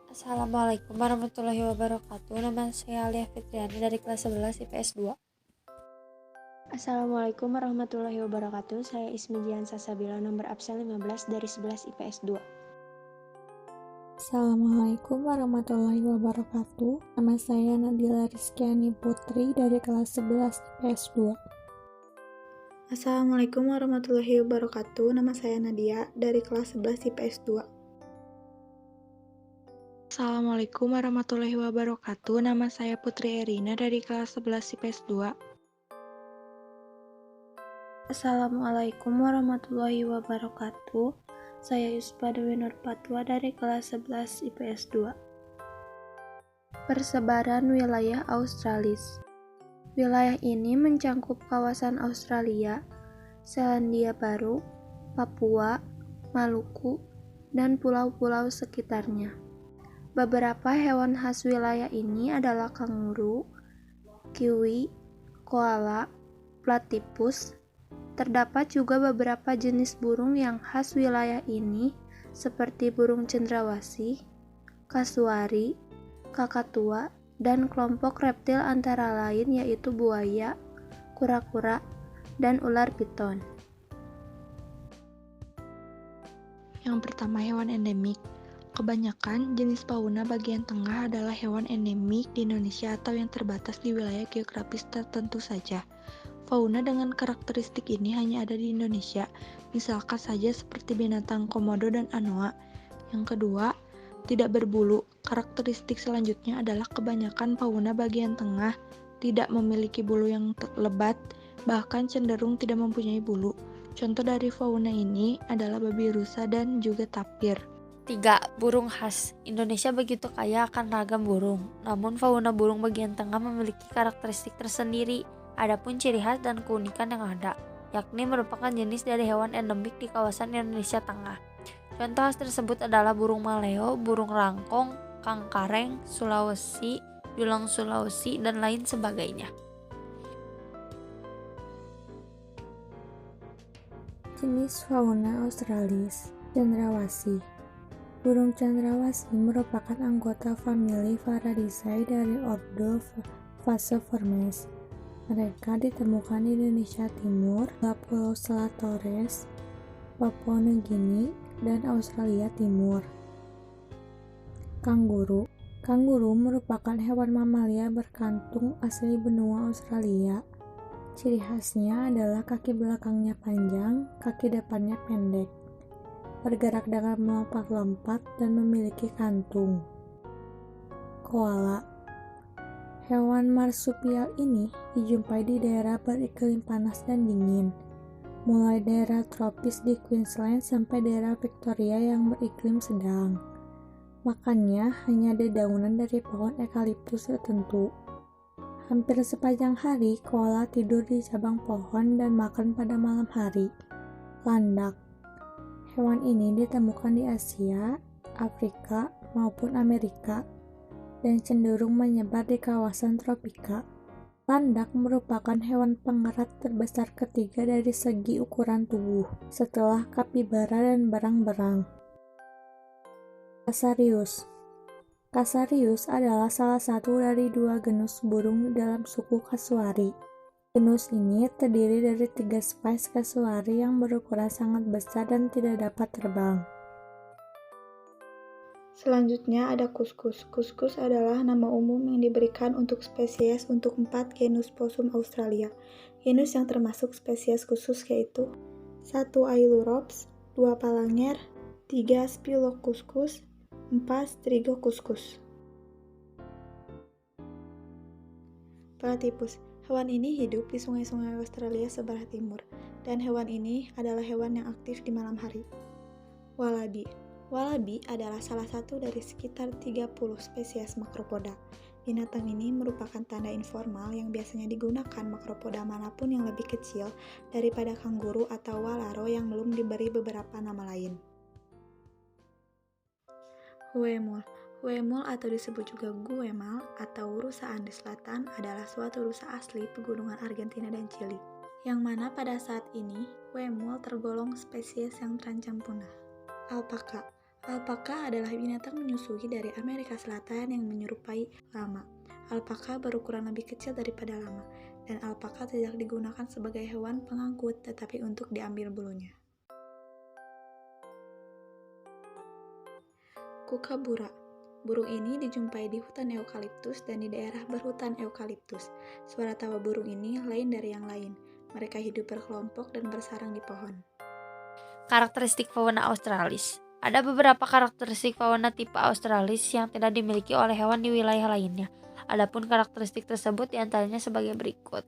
Assalamualaikum warahmatullahi wabarakatuh. Nama saya Alia Fitriani dari kelas 11 IPS 2. Assalamualaikum warahmatullahi wabarakatuh. Saya Ismi Jian Sasabila, nomor absen 15 dari 11 IPS 2. Assalamualaikum warahmatullahi wabarakatuh. Nama saya Nadila Rizkyani Putri dari kelas 11 IPS 2. Assalamualaikum warahmatullahi wabarakatuh. Nama saya Nadia dari kelas 11 IPS 2. Assalamualaikum warahmatullahi wabarakatuh. Nama saya Putri Erina dari kelas 11 IPS 2. Assalamualaikum warahmatullahi wabarakatuh. Saya Yuspa Dewi Nur Patwa dari kelas 11 IPS 2. Persebaran wilayah Australis. Wilayah ini mencakup kawasan Australia, Selandia Baru, Papua, Maluku, dan pulau-pulau sekitarnya. Beberapa hewan khas wilayah ini adalah kanguru, kiwi, koala, platypus. Terdapat juga beberapa jenis burung yang khas wilayah ini seperti burung cendrawasih, kasuari, kakatua, dan kelompok reptil antara lain yaitu buaya, kura-kura, dan ular piton. Yang pertama, hewan endemik. Kebanyakan jenis fauna bagian tengah adalah hewan endemik di Indonesia atau yang terbatas di wilayah geografis tertentu saja. Fauna dengan karakteristik ini hanya ada di Indonesia, misalkan saja seperti binatang komodo dan anoa. Yang kedua, tidak berbulu. Karakteristik selanjutnya adalah kebanyakan fauna bagian tengah tidak memiliki bulu yang lebat, bahkan cenderung tidak mempunyai bulu. Contoh dari fauna ini adalah babi rusa dan juga tapir. 3. Burung khas. Indonesia begitu kaya akan ragam burung, namun fauna burung bagian tengah memiliki karakteristik tersendiri. Adapun ciri khas dan keunikan yang ada, yakni merupakan jenis dari hewan endemik di kawasan Indonesia Tengah. Contoh khas tersebut adalah burung maleo, burung rangkong, kangkareng, Sulawesi, julang Sulawesi, dan lain sebagainya. Jenis fauna Australis. Cendrawasih. Burung cendrawasih merupakan anggota famili Varadisae dari ordo Phascoformes. Mereka ditemukan di Indonesia Timur, Pulau Selat Torres, Papua Nugini, dan Australia Timur. Kanguru. Kanguru merupakan hewan mamalia berkantung asli benua Australia. Ciri khasnya adalah kaki belakangnya panjang, kaki depannya pendek, bergerak dengan melompat-lompat dan memiliki kantung. Koala. Hewan marsupial ini dijumpai di daerah beriklim panas dan dingin, mulai daerah tropis di Queensland sampai daerah Victoria yang beriklim sedang. Makannya hanya dedaunan dari pohon eukaliptus tertentu. Hampir sepanjang hari, koala tidur di cabang pohon dan makan pada malam hari. Landak. Hewan ini ditemukan di Asia, Afrika, maupun Amerika, dan cenderung menyebar di kawasan tropika. Landak merupakan hewan pengerat terbesar ketiga dari segi ukuran tubuh, setelah kapibara dan berang-berang. Casarius. Casarius adalah salah satu dari 2 genus burung dalam suku Kasuari. Genus ini terdiri dari 3 spesies kasuari yang berukuran sangat besar dan tidak dapat terbang. Selanjutnya ada kuskus. Kuskus adalah nama umum yang diberikan untuk spesies untuk 4 genus possum Australia. Genus yang termasuk spesies khusus yaitu 1. Ailurops, 2. Palanger, 3. Spilocuscus, 4. Strigokuscus. Platypus. Hewan ini hidup di sungai-sungai Australia sebelah timur, dan hewan ini adalah hewan yang aktif di malam hari. Walabi. Walabi adalah salah satu dari sekitar 30 spesies makropoda. Binatang ini merupakan tanda informal yang biasanya digunakan makropoda manapun yang lebih kecil daripada kanguru atau walaro yang belum diberi beberapa nama lain. Huemul. Huemul atau disebut juga guemal atau rusa Andes Selatan adalah suatu rusa asli pegunungan Argentina dan Chili, yang mana pada saat ini huemul tergolong spesies yang terancam punah. Alpaka. Alpaka adalah binatang menyusui dari Amerika Selatan yang menyerupai lama. Alpaka berukuran lebih kecil daripada lama, dan alpaka tidak digunakan sebagai hewan pengangkut, tetapi untuk diambil bulunya. Kukabura. Burung ini dijumpai di hutan eukaliptus dan di daerah berhutan eukaliptus. Suara tawa burung ini lain dari yang lain. Mereka hidup berkelompok dan bersarang di pohon. Karakteristik fauna Australis. Ada beberapa karakteristik fauna tipe Australis yang tidak dimiliki oleh hewan di wilayah lainnya. Adapun karakteristik tersebut diantaranya sebagai berikut.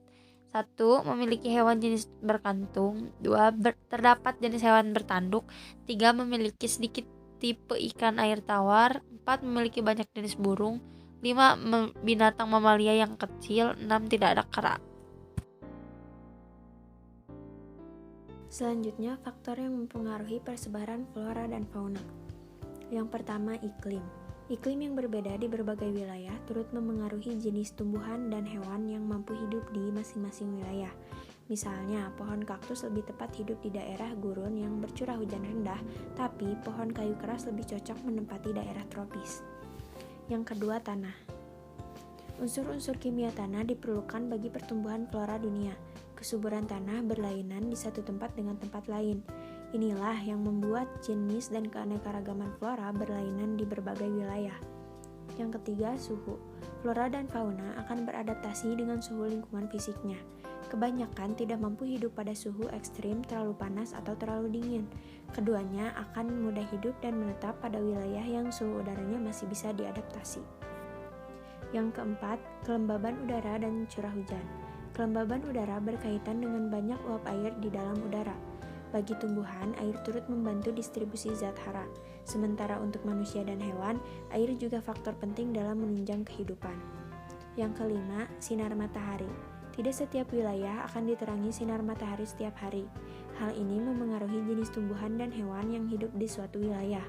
1. Memiliki hewan jenis berkantung. 2. Terdapat jenis hewan bertanduk. 3. Memiliki sedikit tipe ikan air tawar. 4. Memiliki banyak jenis burung. 5. Binatang mamalia yang kecil. 6. Tidak ada kera. Selanjutnya, faktor yang mempengaruhi persebaran flora dan fauna. Yang pertama, iklim. Iklim yang berbeda di berbagai wilayah turut memengaruhi jenis tumbuhan dan hewan yang mampu hidup di masing-masing wilayah. Misalnya, pohon kaktus lebih tepat hidup di daerah gurun yang bercurah hujan rendah, tapi pohon kayu keras lebih cocok menempati daerah tropis. Yang kedua, tanah. Unsur-unsur kimia tanah diperlukan bagi pertumbuhan flora dunia. Kesuburan tanah berlainan di satu tempat dengan tempat lain. Inilah yang membuat jenis dan keanekaragaman flora berlainan di berbagai wilayah. Yang ketiga, suhu. Flora dan fauna akan beradaptasi dengan suhu lingkungan fisiknya. Kebanyakan tidak mampu hidup pada suhu ekstrim, terlalu panas atau terlalu dingin. Keduanya akan mudah hidup dan menetap pada wilayah yang suhu udaranya masih bisa diadaptasi. Yang keempat, kelembaban udara dan curah hujan. Kelembaban udara berkaitan dengan banyak uap air di dalam udara. Bagi tumbuhan, air turut membantu distribusi zat hara. Sementara untuk manusia dan hewan, air juga faktor penting dalam menunjang kehidupan. Yang kelima, sinar matahari. Tidak setiap wilayah akan diterangi sinar matahari setiap hari. Hal ini memengaruhi jenis tumbuhan dan hewan yang hidup di suatu wilayah.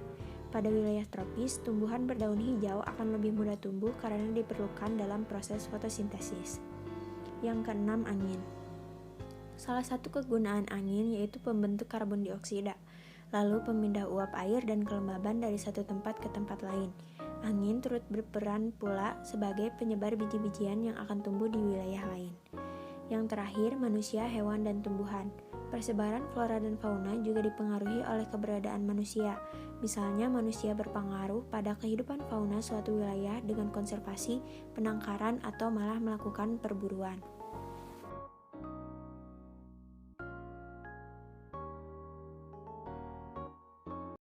Pada wilayah tropis, tumbuhan berdaun hijau akan lebih mudah tumbuh karena diperlukan dalam proses fotosintesis. Yang keenam, angin. Salah satu kegunaan angin yaitu pembentuk karbon dioksida, lalu pemindah uap air dan kelembaban dari satu tempat ke tempat lain. Angin turut berperan pula sebagai penyebar biji-bijian yang akan tumbuh di wilayah lain. Yang terakhir, manusia, hewan, dan tumbuhan. Persebaran flora dan fauna juga dipengaruhi oleh keberadaan manusia. Misalnya, manusia berpengaruh pada kehidupan fauna suatu wilayah dengan konservasi, penangkaran, atau malah melakukan perburuan.